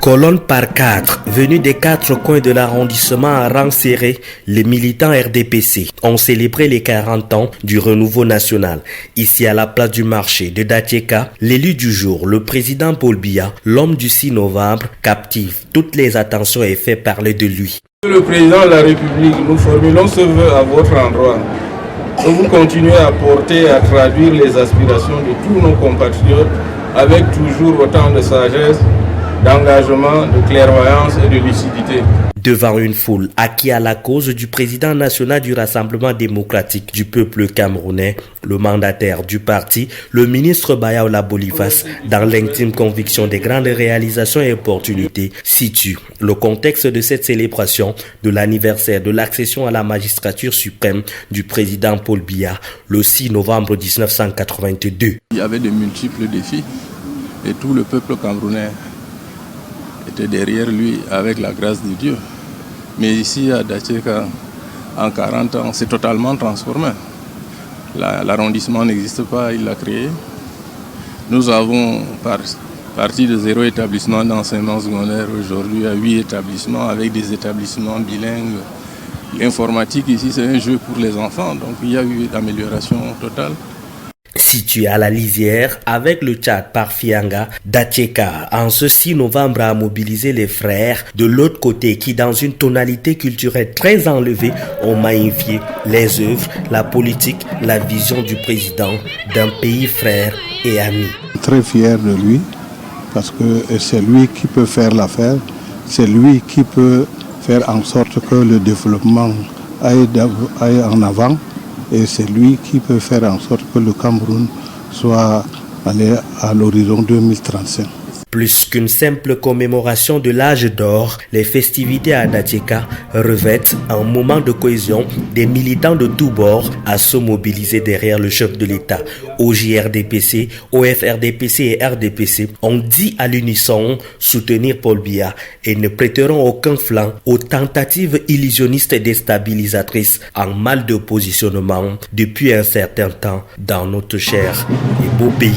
Colonne par 4, venus des 4 coins de l'arrondissement à rang serré, les militants RDPC ont célébré les 40 ans du renouveau national. Ici à la place du marché de Datieka, l'élu du jour, le président Paul Biya, l'homme du 6 novembre, captive toutes les attentions et fait parler de lui. Monsieur le président de la République, nous formulons ce vœu à votre endroit. Que vous continuez à porter et à traduire les aspirations de tous nos compatriotes avec toujours autant de sagesse, d'engagement, de clairvoyance et de lucidité. Devant une foule acquis à la cause du président national du Rassemblement démocratique du peuple camerounais, le mandataire du parti, le ministre Bayaoula Bolifas, dans l'intime conviction des grandes réalisations et opportunités, situe le contexte de cette célébration de l'anniversaire de l'accession à la magistrature suprême du président Paul Biya le 6 novembre 1982. Il y avait de multiples défis et tout le peuple camerounais était derrière lui avec la grâce de Dieu. Mais ici à Datieka, en 40 ans, c'est totalement transformé. L'arrondissement n'existe pas, il l'a créé. Nous avons parti de 0 établissement d'enseignement secondaire aujourd'hui à 8 établissements avec des établissements bilingues. L'informatique ici, c'est un jeu pour les enfants, donc il y a eu une amélioration totale. Situé à la lisière avec le Tchad par Fianga, Datieka, en ce 6 novembre, a mobilisé les frères de l'autre côté qui, dans une tonalité culturelle très enlevée, ont magnifié les œuvres, la politique, la vision du président d'un pays frère et ami. Très fier de lui parce que c'est lui qui peut faire l'affaire, c'est lui qui peut faire en sorte que le développement aille en avant. Et c'est lui qui peut faire en sorte que le Cameroun soit allé à l'horizon 2035. Plus qu'une simple commémoration de l'âge d'or, les festivités à Datieka revêtent un moment de cohésion des militants de tous bords à se mobiliser derrière le chef de l'État. OJRDPC, OFRDPC et RDPC ont dit à l'unisson soutenir Paul Biya et ne prêteront aucun flanc aux tentatives illusionnistes et déstabilisatrices en mal de positionnement depuis un certain temps dans notre cher et beau pays.